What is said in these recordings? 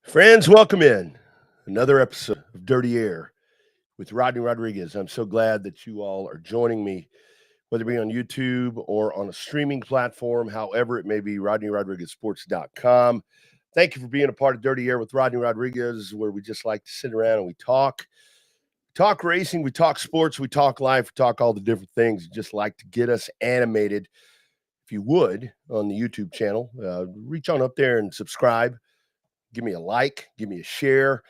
Friends, welcome in another episode of Dirty Air with Rodney Rodriguez. I'm so glad that you all are joining me, whether it be on YouTube or on a streaming platform, however it may be, RodneyRodriguezSports.com. Thank you for being a part of Dirty Air with Rodney Rodriguez, where we just like to sit around and we talk racing, we talk sports, we talk life, we talk all the different things, just like to get us animated. If you would, on the YouTube channel, reach on up there and subscribe. Give me a like, give me a share.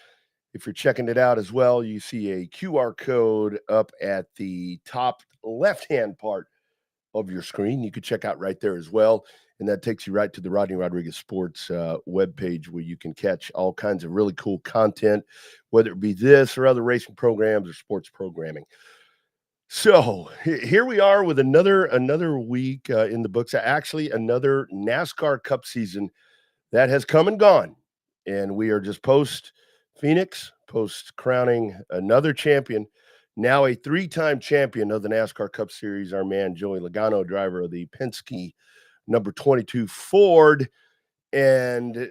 If you're checking it out as well, you see a QR code up at the top left-hand part of your screen. You could check out right there as well. And that takes you right to the Rodney Rodriguez Sports webpage, where you can catch all kinds of really cool content, whether it be this or other racing programs or sports programming. So here we are with another week in the books. Actually, another NASCAR Cup season that has come and gone. And we are just post Phoenix, post crowning another champion, now a three-time champion of the NASCAR Cup Series, our man Joey Logano, driver of the Penske number 22 Ford. And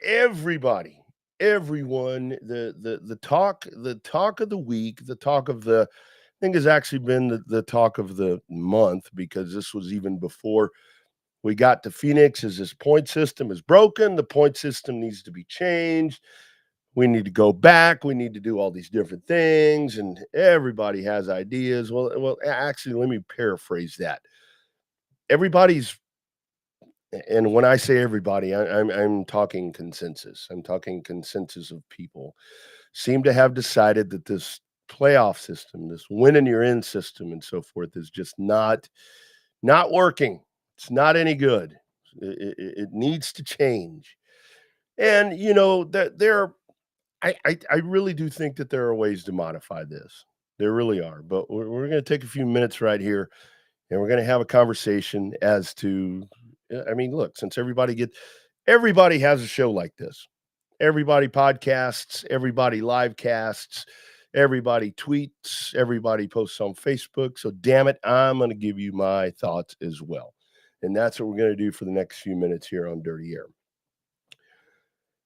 everyone, the talk of the week, the talk of the I think has actually been the talk of the month, because this was even before we got to Phoenix. Is this point system is broken. The point system needs to be changed. We need to go back. We need to do all these different things, and everybody has ideas. Well, actually, let me paraphrase that. Everybody's, and when I say everybody, I'm talking consensus. I'm talking consensus of people seem to have decided that this playoff system, this win and you're in system, and so forth, is just not working. It's not any good. It needs to change. And that I really do think that there are ways to modify this. There really are. But we're going to take a few minutes right here, and we're going to have a conversation as to. I mean, look, since everybody has a show like this. Everybody podcasts, everybody live casts, everybody tweets, everybody posts on Facebook. So damn it, I'm going to give you my thoughts as well. And that's what we're going to do for the next few minutes here on Dirty Air.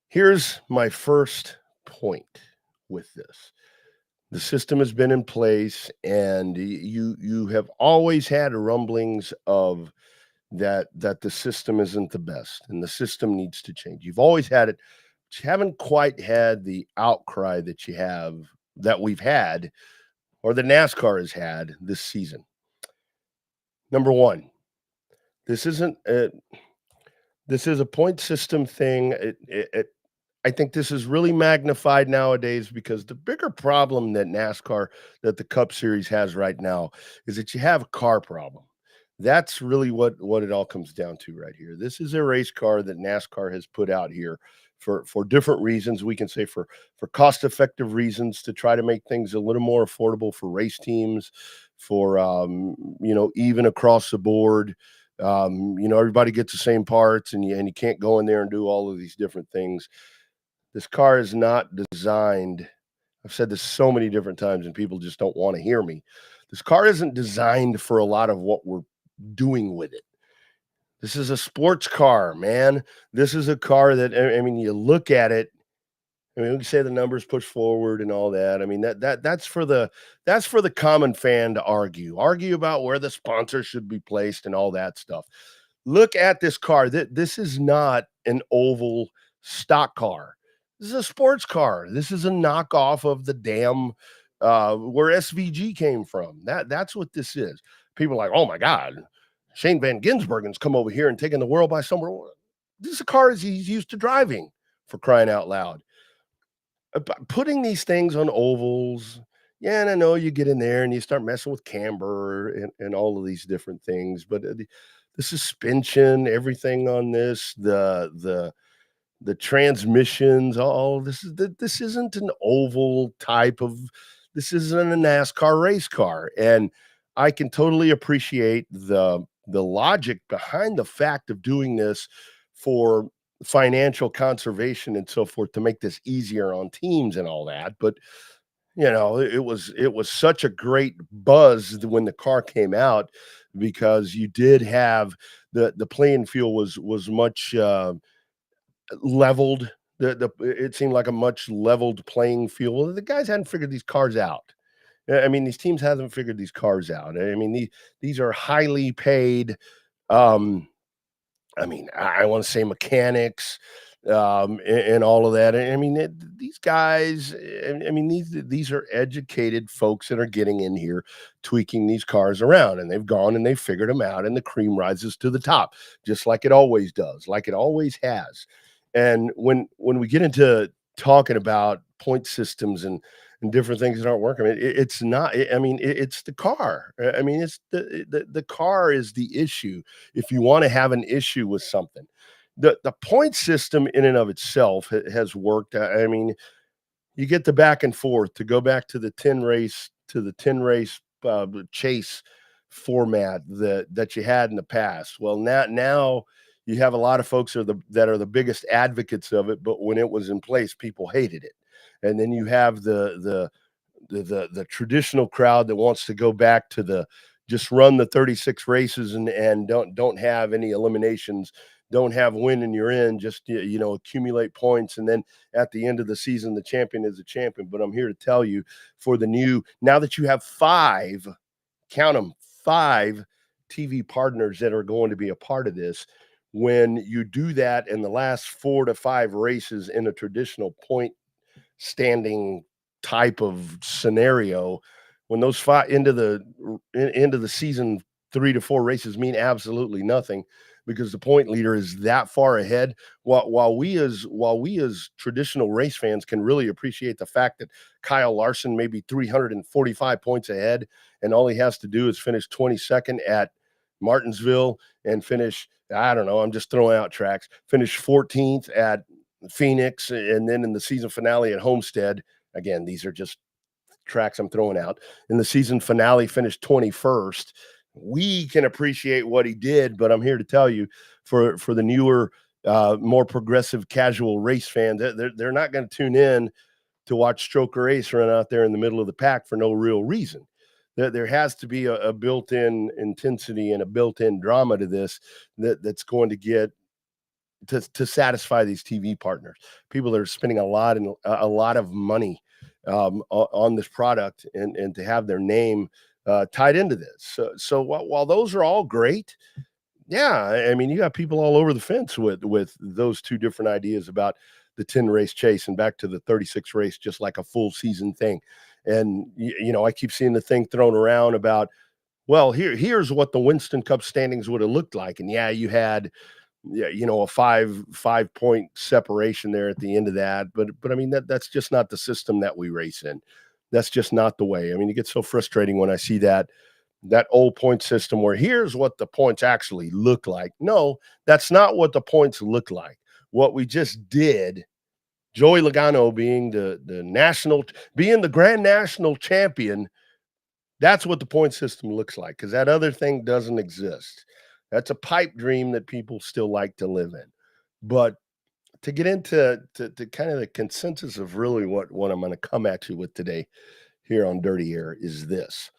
Here's my first point with this. The system has been in place, and you have always had rumblings of that the system isn't the best and the system needs to change. You've always had it, but you haven't quite had the outcry that we've had, or the NASCAR has had this season. Number one, this is a point system thing. I think this is really magnified nowadays, because the bigger problem that the Cup Series has right now, is that you have a car problem. That's really what it all comes down to right here. This is a race car that NASCAR has put out here for different reasons. We can say for cost-effective reasons, to try to make things a little more affordable for race teams, for even across the board. Everybody gets the same parts, and you can't go in there and do all of these different things. This car is not designed. I've said this so many different times, and people just don't want to hear me. This car isn't designed for a lot of what we're doing with it. This is a sports car, man. This is a car that, I mean, you look at it. I mean, we can say the numbers push forward and all that. I mean, that's for the common fan to argue about where the sponsor should be placed and all that stuff. Look at this car. This is not an oval stock car. This is a sports car. This is a knockoff of the damn where SVG came from. That's what this is. People are like, oh my God, Shane Van Gisbergen's come over here and taken the world by somewhere. This is a car he's used to driving, for crying out loud. Putting these things on ovals, yeah, and I know you get in there and you start messing with camber and all of these different things, but the suspension, everything on this, the transmissions, all this isn't an oval type of. This isn't a NASCAR race car, and I can totally appreciate the logic behind the fact of doing this for financial conservation and so forth, to make this easier on teams and all that. But it was such a great buzz when the car came out, because you did have the playing field was much leveled. It seemed like a much leveled playing field. Well, the guys hadn't figured these cars out. I mean, these teams haven't figured these cars out. I mean, these are highly paid, um, I mean, I wanna say mechanics, and all of that. I mean, these guys, I mean, these are educated folks that are getting in here, tweaking these cars around, and they've gone and they've figured them out, and the cream rises to the top, just like it always does, like it always has. And when we get into talking about point systems and different things that aren't working, I mean, it's not. I mean, it's the car. I mean, it's the car is the issue if you want to have an issue with something. The point system in and of itself has worked. I mean, you get the back and forth to go back to the 10 race chase format that you had in the past. Well, now you have a lot of folks that are the biggest advocates of it, but when it was in place, people hated it. And then you have the traditional crowd that wants to go back to the just run the 36 races and don't have any eliminations, don't have win and you're in, just accumulate points, and then at the end of the season the champion is a champion. But I'm here to tell you, for the new, now that you have five, count them, five TV partners that are going to be a part of this, when you do that in the last 4 to 5 races in a traditional point standing type of scenario, when those five into the season 3 to 4 races mean absolutely nothing, because the point leader is that far ahead. While we as traditional race fans can really appreciate the fact that Kyle Larson may be 345 points ahead, and all he has to do is finish 22nd at Martinsville and finish, I don't know, I'm just throwing out tracks, finish 14th at Phoenix, and then in the season finale at Homestead. Again, these are just tracks I'm throwing out. In the season finale, finished 21st. We can appreciate what he did, but I'm here to tell you, for the newer, more progressive, casual race fans, they're not going to tune in to watch Stroker Ace run out there in the middle of the pack for no real reason. There has to be a built-in intensity and a built-in drama to this that's going to get to satisfy these TV partners, people that are spending a lot of money on this product, and to have their name tied into this. So while those are all great, yeah, I mean, you got people all over the fence with those two different ideas about the 10 race chase and back to the 36 race, just like a full season thing. And I keep seeing the thing thrown around about, well, here's what the Winston Cup standings would have looked like, and yeah, you had, yeah, a 5 point separation there at the end of that. But I mean, that's just not the system that we race in. That's just not the way. I mean, it gets so frustrating when I see that old point system where here's what the points actually look like. No, that's not what the points look like. What we just did, Joey Logano being being the grand national champion, that's what the point system looks like, because that other thing doesn't exist. That's a pipe dream that people still like to live in. But to get into to kind of the consensus of really what I'm going to come at you with today here on Dirty Air is this: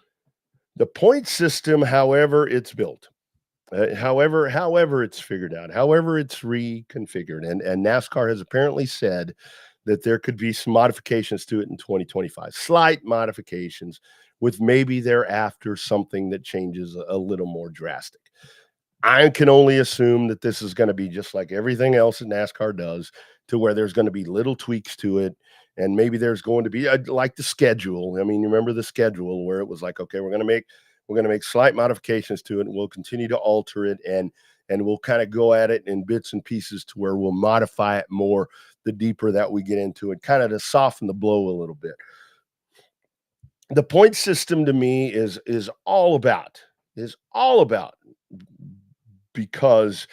the point system, however it's built, however it's figured out, however it's reconfigured, and NASCAR has apparently said that there could be some modifications to it in 2025, slight modifications, with maybe thereafter something that changes a little more drastic. I can only assume that this is going to be just like everything else that NASCAR does, to where there's going to be little tweaks to it. And maybe there's going to be like the schedule. I mean, you remember the schedule where it was like, okay, we're going to make slight modifications to it, and we'll continue to alter it, and we'll kind of go at it in bits and pieces to where we'll modify it more the deeper that we get into it, kind of to soften the blow a little bit. The point system to me is all about because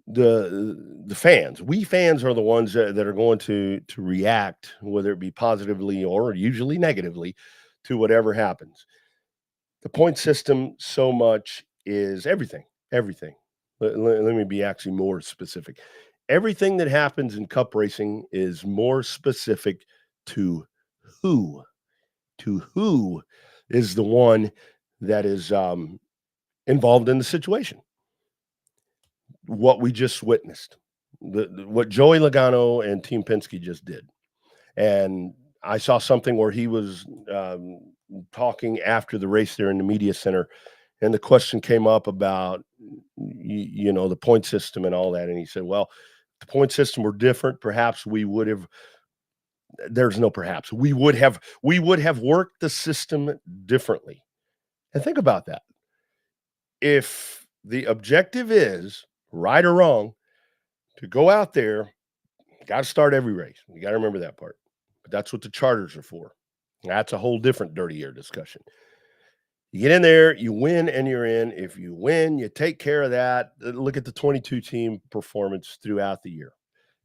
the fans, we fans, are the ones that are going to react, whether it be positively or usually negatively, to whatever happens. The point system so much is everything. Let me be actually more specific. Everything that happens in cup racing is more specific to who who is the one that is involved in the situation. What we just witnessed. what Joey Logano and Team Penske just did. And I saw something where he was talking after the race there in the media center, and the question came up about the point system and all that, and he said, "Well, if the point system were different, perhaps we would have." There's no perhaps. We would have worked the system differently. And think about that. If the objective is right or wrong to go out there, you got to start every race. You got to remember that part. But that's what the charters are for. That's a whole different dirty air discussion. You get in there, you win, and you're in. If you win, you take care of that. Look at the 22 team performance throughout the year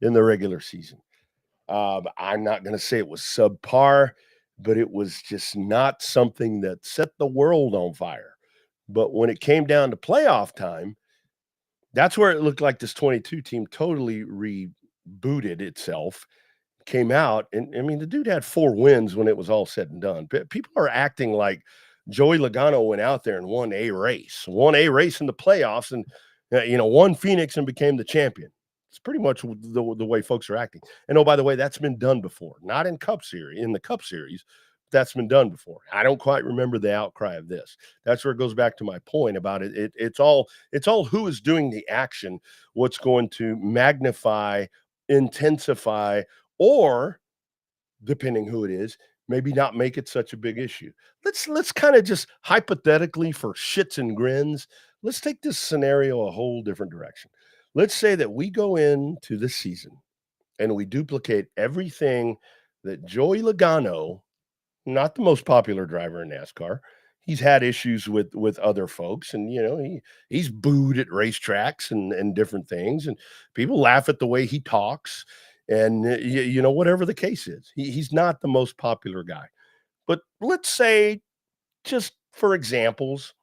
in the regular season. I'm not going to say it was subpar, but it was just not something that set the world on fire. But when it came down to playoff time, that's where it looked like this 22 team totally rebooted itself, came out. And I mean, the dude had 4 wins when it was all said and done. People are acting like Joey Logano went out there and won a race in the playoffs and, won Phoenix and became the champion. It's pretty much the way folks are acting. And, oh, by the way, that's been done before, not in the Cup Series. That's been done before. I don't quite remember the outcry of this. That's where it goes back to my point about it. It's all who is doing the action, what's going to magnify, intensify, or depending who it is, maybe not make it such a big issue. Let's kind of just hypothetically, for shits and grins, let's take this scenario a whole different direction. Let's say that we go into the season and we duplicate everything that Joey Logano, not the most popular driver in NASCAR, he's had issues with other folks, and he's booed at racetracks and different things, and people laugh at the way he talks, and whatever the case is, he's not the most popular guy. But let's say, just for examples,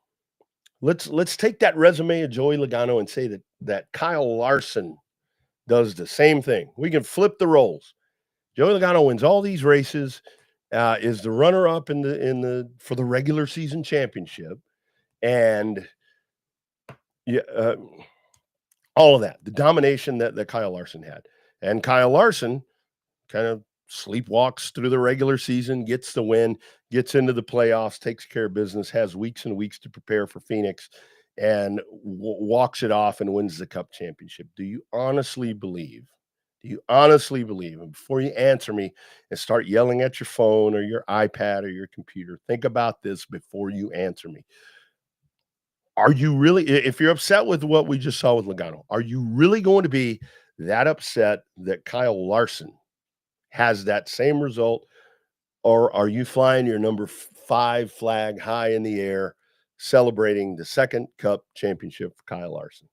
let's take that resume of Joey Logano and say that Kyle Larson does the same thing. We can flip the roles. Joey Logano wins all these races, is the runner-up for the regular season championship, and all of that, the domination that Kyle Larson had. And Kyle Larson kind of sleepwalks through the regular season, gets the win, gets into the playoffs, takes care of business, has weeks and weeks to prepare for Phoenix, and walks it off and wins the Cup championship. Do you honestly believe, and before you answer me and start yelling at your phone or your iPad or your computer, think about this before you answer me. Are you really, if you're upset with what we just saw with Logano, are you really going to be that upset that Kyle Larson has that same result? Or are you flying your number 5 flag high in the air, celebrating the second Cup championship for Kyle Larson?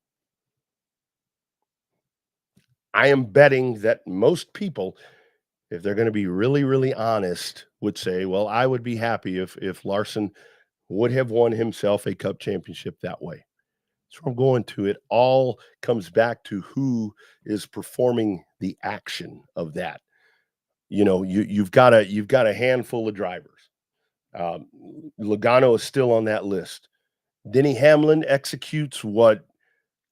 I am betting that most people, if they're going to be really, really honest, would say, well, I would be happy if Larson would have won himself a Cup championship that way. So I'm going to. It all comes back to who is performing the action of that. You've got a handful of drivers. Logano is still on that list. Denny Hamlin executes what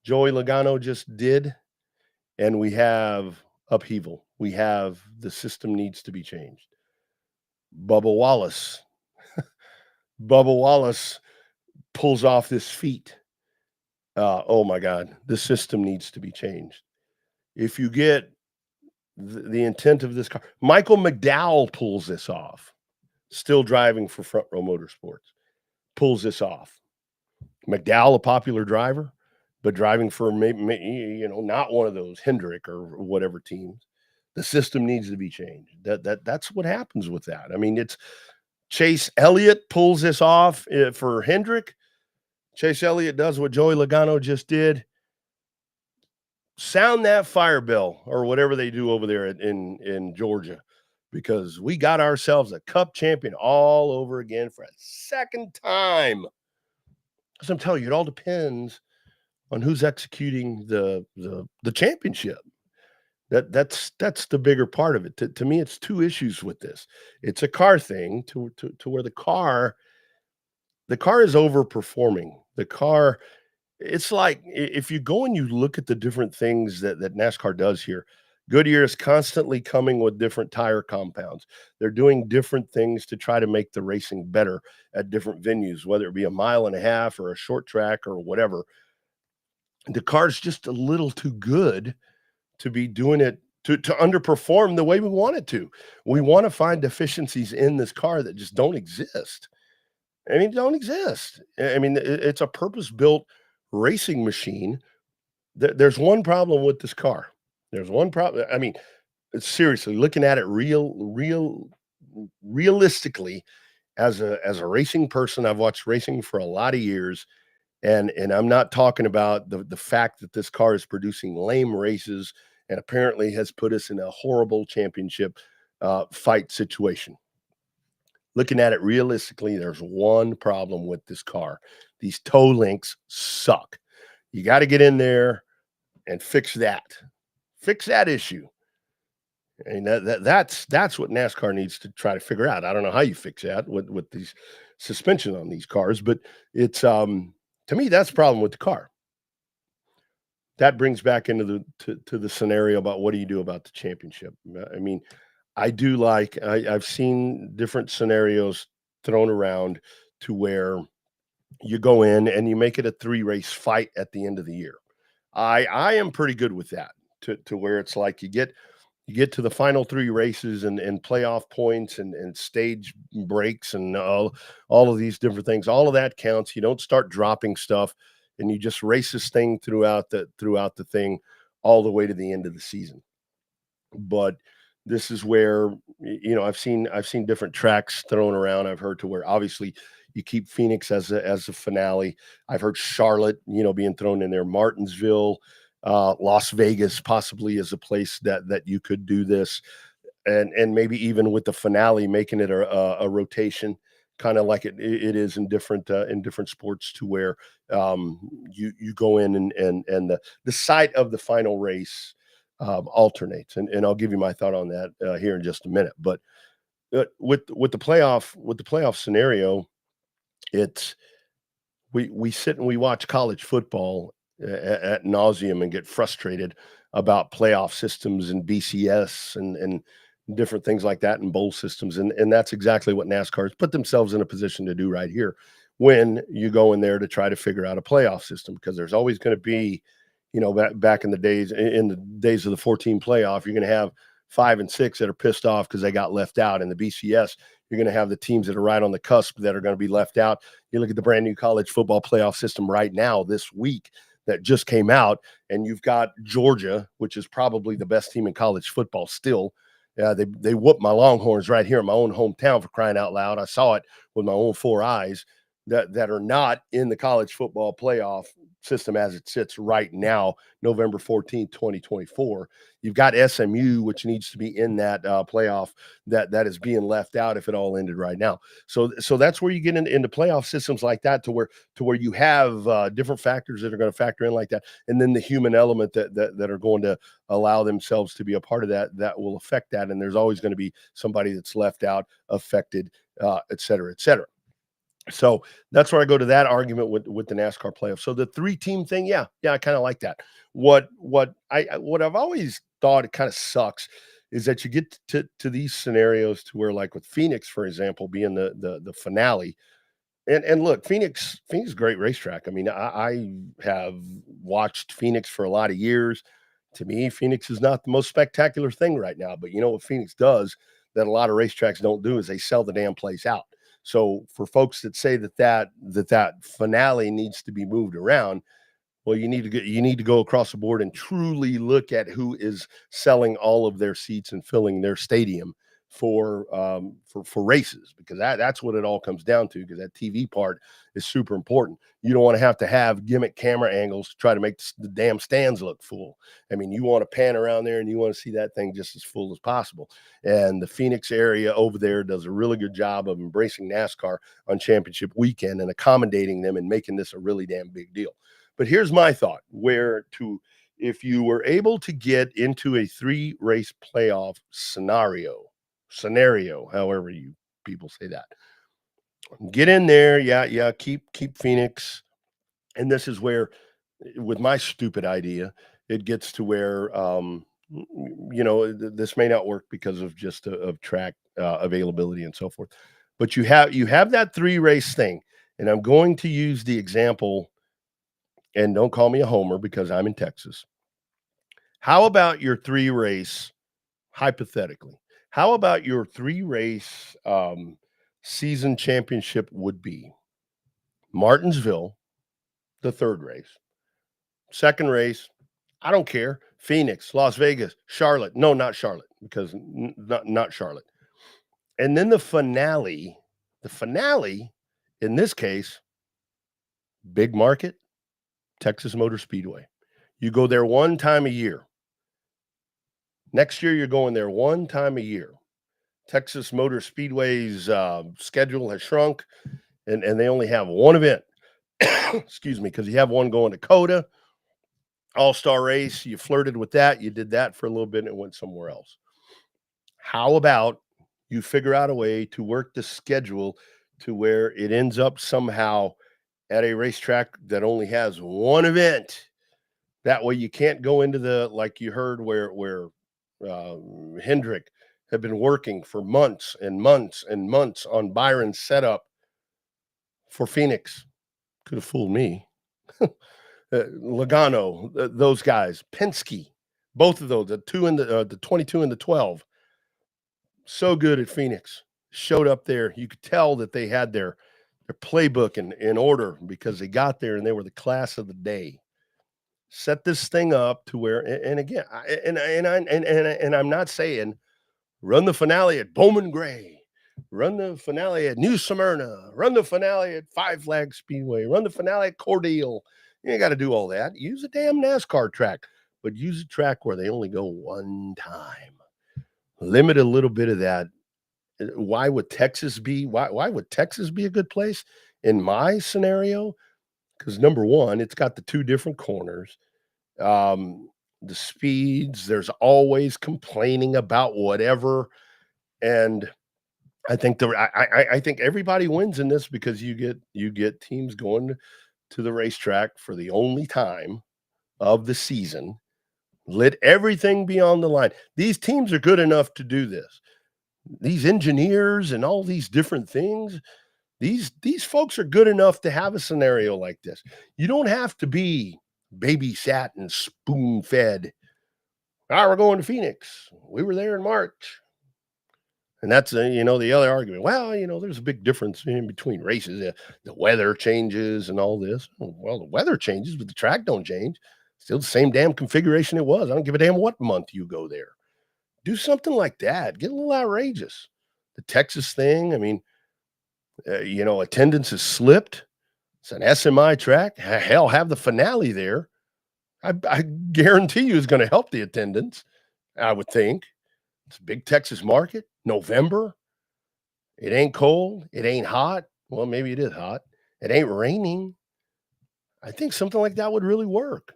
Joey Logano just did, and we have upheaval. We have the system needs to be changed. Bubba Wallace pulls off this feat. Oh my God, the system needs to be changed. If you get the intent of this car, Michael McDowell pulls this off, still driving for Front Row Motorsports, pulls this off. McDowell, a popular driver, but driving for maybe not one of those Hendrick or whatever teams. The system needs to be changed. That's what happens with that. I mean, it's Chase Elliott pulls this off for Hendrick. Chase Elliott does what Joey Logano just did. Sound that fire bell or whatever they do over there in Georgia, because we got ourselves a Cup champion all over again for a second time. Because I'm telling you, it all depends on who's executing the championship. That's the bigger part of it. To me, it's 2 issues with this. It's a car thing to where the car is overperforming. The car It's like if you go and you look at the different things that NASCAR does here, Goodyear is constantly coming with different tire compounds. They're doing different things to try to make the racing better at different venues, whether it be a mile and a half or a short track or whatever. The car's just a little too good to be doing it to underperform the way we want it to. We want to find deficiencies in this car that just don't exist. I mean, don't exist. I mean, it's a purpose-built racing machine. There's one problem with this car. There's one problem. I mean, seriously, looking at it realistically as a racing person, I've watched racing for a lot of years, and I'm not talking about the fact that this car is producing lame races and apparently has put us in a horrible championship fight situation. Looking at it realistically, there's one problem with this car. These toe links suck. You got to get in there and fix that. Fix that issue. And that's what NASCAR needs to try to figure out. I don't know how you fix that with these suspension on these cars, but it's to me that's the problem with the car. That brings back into to the scenario about what do you do about the championship. I mean, I've seen different scenarios thrown around to where you go in and you make it a 3-race fight at the end of the year. I am pretty good with that to where it's like you get to the final 3 races and playoff points and stage breaks and all of these different things. All of that counts. You don't start dropping stuff, and you just race this thing throughout the thing all the way to the end of the season. But this is where I've seen different tracks thrown around. I've heard to where obviously you keep Phoenix as a finale. I've heard Charlotte, being thrown in there, Martinsville, Las Vegas possibly is a place that you could do this, and maybe even with the finale making it a rotation, kind of like it is in different sports to where you go in and the site of the final race alternates, and I'll give you my thought on that here in just a minute. But with the playoff scenario, it's we sit and we watch college football at nauseum and get frustrated about playoff systems and BCS and different things like that and bowl systems, and that's exactly what NASCAR has put themselves in a position to do right here when you go in there to try to figure out a playoff system, because there's always going to be, back in the days of the 14 playoff, you're going to have 5 and 6 that are pissed off because they got left out. In the BCS, you're going to have the teams that are right on the cusp that are going to be left out. You look at the brand new college football playoff system right now this week that just came out, and you've got Georgia, which is probably the best team in college football still. They whooped my Longhorns right here in my own hometown, for crying out loud. I saw it with my own 4 eyes, that are not in the college football playoff system as it sits right now, November 14th, 2024. You've got SMU, which needs to be in that playoff that is being left out if it all ended right now. So that's where you get into playoff systems like that, to where you have different factors that are going to factor in like that, and then the human element that are going to allow themselves to be a part of that will affect that, and there's always going to be somebody that's left out, affected, et cetera, et cetera. So that's where I go to that argument with the NASCAR playoffs. So the 3-team thing, yeah, I kind of like that. What I've always thought it kind of sucks is that you get to these scenarios to where, like with Phoenix, for example, being the finale. And look, Phoenix is a great racetrack. I mean, I have watched Phoenix for a lot of years. To me, Phoenix is not the most spectacular thing right now, but you know what Phoenix does that a lot of racetracks don't do is they sell the damn place out. So for folks that say that finale needs to be moved around, well, you need to go across the board and truly look at who is selling all of their seats and filling their stadium for races, because that's what it all comes down to, because that TV part is super important. You don't want to have gimmick camera angles to try to make the damn stands look full. I mean, you want to pan around there and you want to see that thing just as full as possible. And the Phoenix area over there does a really good job of embracing NASCAR on championship weekend and accommodating them and making this a really damn big deal. But here's my thought: if you were able to get into a 3-race playoff scenario, however you people say that, get in there, yeah, keep Phoenix, and this is where with my stupid idea, it gets to where, this may not work because of just of track availability and so forth. But you have that 3 race thing, and I'm going to use the example. And don't call me a homer because I'm in Texas. How about your 3 race, hypothetically? How about your 3 race season championship would be Martinsville, the 3rd race. 2nd race, I don't care. Phoenix, Las Vegas, Charlotte. No, not Charlotte, because not Charlotte. And then the finale in this case, big market, Texas Motor Speedway. You go there one time a year. Next year, you're going there one time a year. Texas Motor Speedway's schedule has shrunk, and they only have one event. Excuse me, because you have one going to Coda, All-Star Race. You flirted with that. You did that for a little bit, and it went somewhere else. How about you figure out a way to work the schedule to where it ends up somehow at a racetrack that only has one event? That way you can't go into the, like you heard where Hendrick had been working for months and months and months on Byron's setup for Phoenix. Could have fooled me. Logano, those guys, Penske, both of those, the 22 and the 12, so good at Phoenix. Showed up there. You could tell that they had their playbook in order because they got there and they were the class of the day. Set this thing up to where, and again, I'm not saying run the finale at Bowman Gray, run the finale at New Smyrna, run the finale at Five Flags Speedway, run the finale at Cordele. You ain't got to do all that. Use a damn NASCAR track, but use a track where they only go one time. Limit a little bit of that. Why would Texas be a good place in my scenario? Because number one, it's got the 2 different corners. The speeds, there's always complaining about whatever. And I think I think everybody wins in this because you get teams going to the racetrack for the only time of the season. Let everything be on the line. These teams are good enough to do this. These engineers and all these different things, these folks are good enough to have a scenario like this. You don't have to be babysat and spoon-fed. We're going to Phoenix. We were there in March. And that's, the other argument. Well, there's a big difference in between races. The weather changes and all this. Well, the weather changes, but the track don't change. Still the same damn configuration it was. I don't give a damn what month you go there. Do something like that. Get a little outrageous. The Texas thing, I mean, attendance has slipped. It's an SMI track. Hell, have the finale there. I guarantee you is going to help the attendance, I would think. It's a big Texas market. November. It ain't cold. It ain't hot. Well, maybe it is hot. It ain't raining. I think something like that would really work.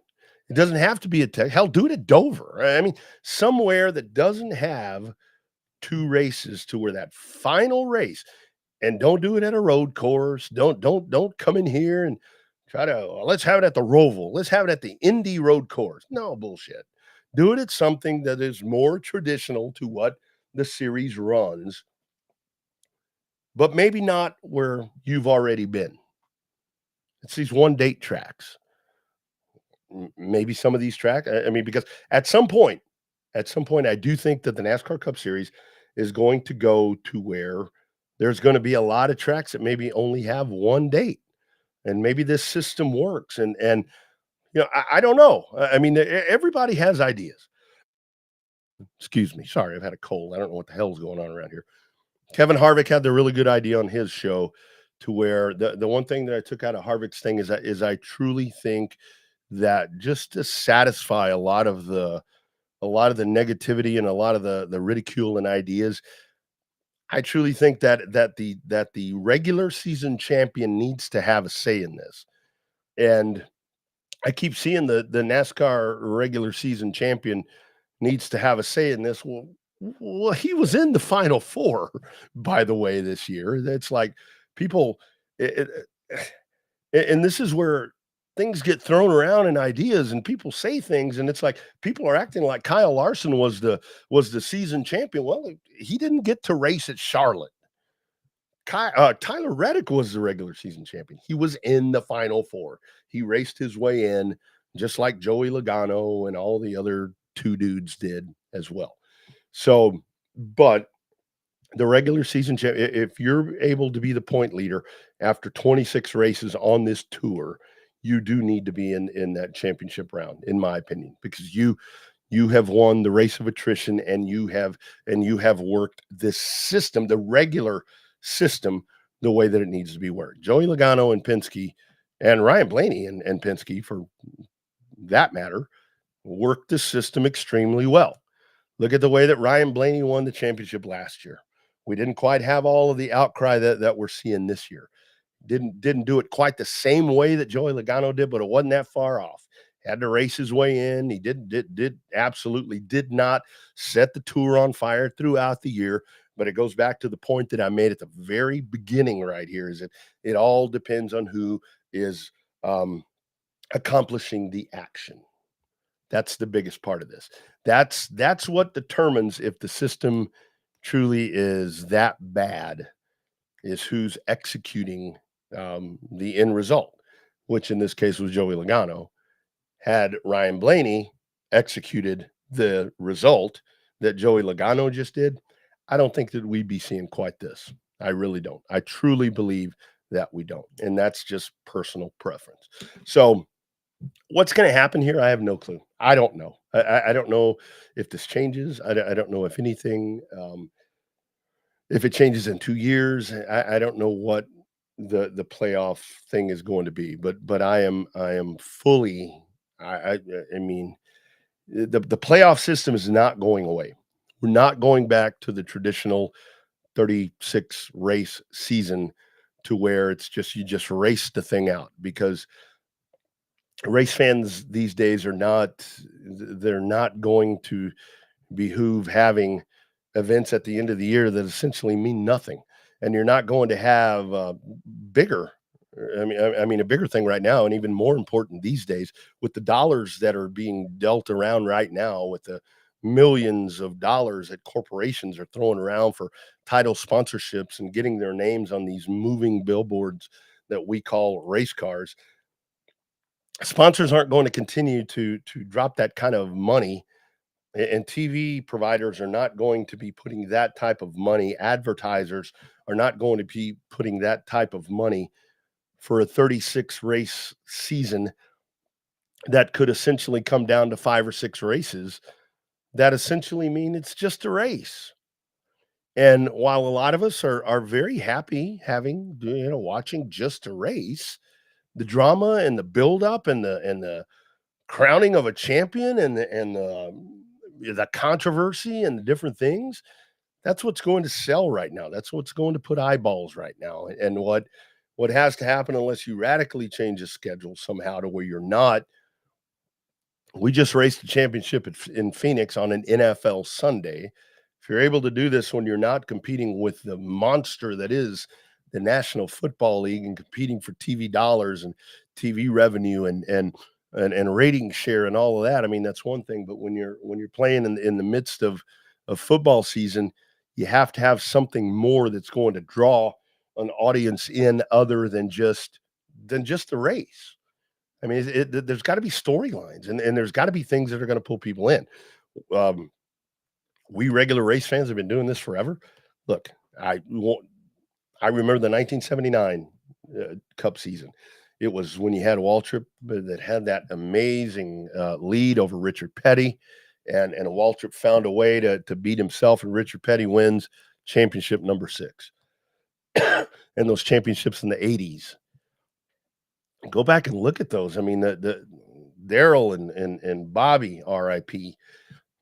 It doesn't have to be hell, do it at Dover. I mean, somewhere that doesn't have 2 races to where that final race, and don't do it at a road course. Don't come in here and try to, let's have it at the Roval. Let's have it at the Indy road course. No, bullshit. Do it at something that is more traditional to what the series runs, but maybe not where you've already been. It's these 1-date tracks. Maybe some of these tracks, I mean, because at some point, I do think that the NASCAR Cup Series is going to go to where there's going to be a lot of tracks that maybe only have 1 date, and maybe this system works. And I don't know. I mean, everybody has ideas. Excuse me. Sorry, I've had a cold. I don't know what the hell's going on around here. Kevin Harvick had the really good idea on his show to where the one thing that I took out of Harvick's thing is I truly think that just to satisfy a lot of the negativity and a lot of the ridicule and ideas, I truly think that the regular season champion needs to have a say in this. And I keep seeing the NASCAR regular season champion needs to have a say in this. Well, he was in the Final Four, by the way, this year. It's like people, and this is where things get thrown around and ideas and people say things and it's like people are acting like Kyle Larson was the season champion. Well, he didn't get to race at Charlotte. Tyler Reddick was the regular season champion. He was in the final four. He raced his way in just like Joey Logano and all the other two dudes did as well. So, but the regular season, if you're able to be the point leader after 26 races on this tour, you do need to be in that championship round, in my opinion, because you have won the race of attrition and you have worked this system, the regular system, the way that it needs to be worked. Joey Logano and Penske and Ryan Blaney and Penske, for that matter, worked the system extremely well. Look at the way that Ryan Blaney won the championship last year. We didn't quite have all of the outcry that we're seeing this year. Didn't do it quite the same way that Joey Logano did, but it wasn't that far off. Had to race his way in. He did absolutely did not set the tour on fire throughout the year. But it goes back to the point that I made at the very beginning right here, is that it all depends on who is accomplishing the action. That's the biggest part of this. That's what determines if the system truly is that bad, is who's executing the end result, which in this case was Joey Logano. Had Ryan Blaney executed the result that Joey Logano just did, I don't think that we'd be seeing quite this. I really don't. I truly believe that we don't. And that's just personal preference. So what's going to happen here? I have no clue. I don't know. I don't know if this changes. I don't know if anything, if it changes in 2 years. I don't know what the playoff thing is going to be, but I am fully. I mean, the playoff system is not going away. We're not going back to the traditional 36 race season to where it's just you just race the thing out, because race fans these days are not, they're not going to behoove having events at the end of the year that essentially mean nothing. And you're not going to have bigger. I mean, a bigger thing right now, and even more important these days, with the dollars that are being dealt around right now, with the millions of dollars that corporations are throwing around for title sponsorships and getting their names on these moving billboards that we call race cars. Sponsors aren't going to continue to drop that kind of money, and TV providers are not going to be putting that type of money. Advertisers are not going to be putting that type of money for a 36 race season that could essentially come down to 5 or 6 races that essentially mean it's just a race. And while a lot of us are very happy having, watching just a race, the drama and the buildup and the crowning of a champion and the controversy and the different things, that's what's going to sell right now. That's what's going to put eyeballs right now. And what has to happen, unless you radically change the schedule somehow to where you're not, we just raced the championship in Phoenix on an NFL Sunday. If you're able to do this when you're not competing with the monster that is the National Football League and competing for TV dollars and TV revenue and rating share and all of that, I mean, that's one thing. But when you're playing in the midst of football season, you have to have something more that's going to draw an audience in other than just the race. I mean, there's got to be storylines and there's got to be things that are going to pull people in. Um, we regular race fans have been doing this forever. Look, I remember the 1979 Cup season. It was when you had Waltrip that had that amazing lead over Richard Petty, and Waltrip found a way to beat himself, and Richard Petty wins championship number 6. And those championships in the 80s. Go back and look at those. I mean, the Daryl and Bobby, R.I.P.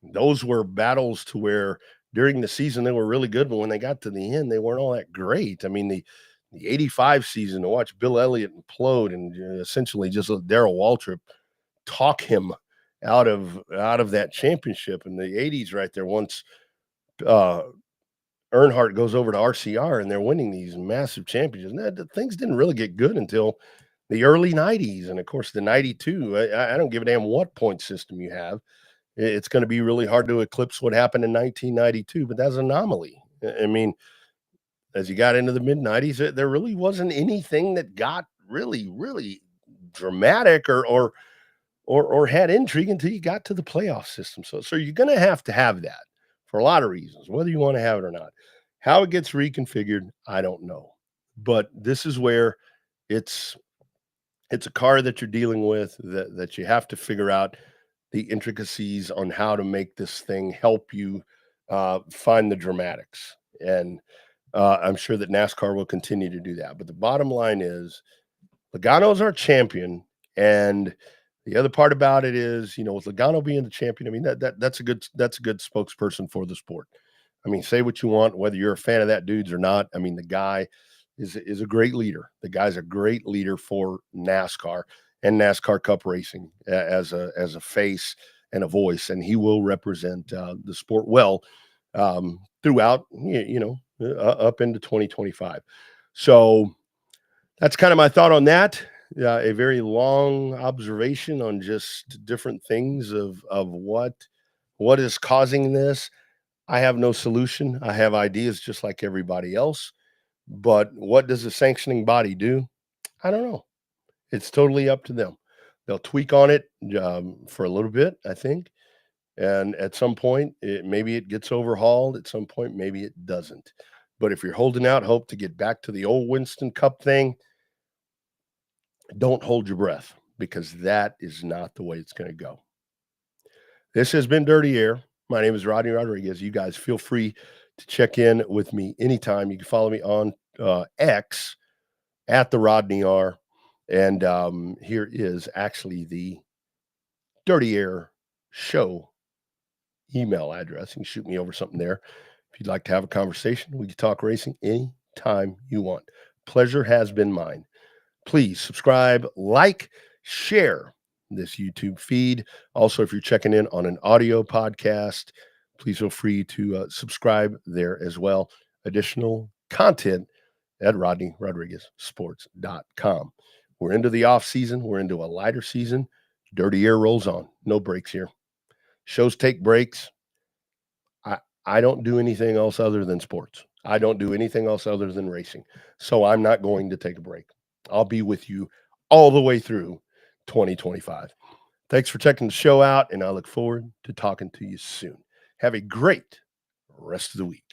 Those were battles to where during the season they were really good, but when they got to the end, they weren't all that great. I mean, the 85 season, to watch Bill Elliott implode and essentially just let Daryl Waltrip talk him out of that championship in the 80s right there. Once Earnhardt goes over to RCR and they're winning these massive championships. And things didn't really get good until the early 90s, and of course the 92. I don't give a damn what point system you have. It's going to be really hard to eclipse what happened in 1992, but that's an anomaly. I mean, as you got into the mid 90s, there really wasn't anything that got really dramatic or had intrigue until you got to the playoff system. So you're going to have that for a lot of reasons, whether you want to have it or not. How it gets reconfigured, I don't know. But this is where it's it's a car that you're dealing with that you have to figure out the intricacies on how to make this thing help you find the dramatics. And I'm sure that NASCAR will continue to do that. But the bottom line is Logano's our champion, and the other part about it is, with Logano being the champion, I mean that's a good spokesperson for the sport. I mean, say what you want, whether you're a fan of that dude's or not. I mean, the guy is a great leader. The guy's a great leader for NASCAR and NASCAR Cup racing as a face and a voice, and he will represent the sport well throughout, up into 2025. So that's kind of my thought on that. A very long observation on just different things of what is causing this. I have no solution. I have ideas just like everybody else. But what does the sanctioning body do? I don't know. It's totally up to them. They'll tweak on it for a little bit, I think. And at some point, maybe it gets overhauled. At some point, maybe it doesn't. But if you're holding out hope to get back to the old Winston Cup thing, don't hold your breath, because that is not the way it's going to go. This has been Dirty Air. My name is Rodney Rodriguez. You guys feel free to check in with me anytime. You can follow me on X at the Rodney R. And here is actually the Dirty Air Show email address. You can shoot me over something there. If you'd like to have a conversation, we can talk racing anytime you want. Pleasure has been mine. Please subscribe, like, share this YouTube feed. Also, if you're checking in on an audio podcast, please feel free to subscribe there as well. Additional content at RodneyRodriguezSports.com. We're into the off season. We're into a lighter season. Dirty Air rolls on. No breaks here. Shows take breaks. I don't do anything else other than sports. I don't do anything else other than racing. So I'm not going to take a break. I'll be with you all the way through 2025. Thanks for checking the show out, and I look forward to talking to you soon. Have a great rest of the week.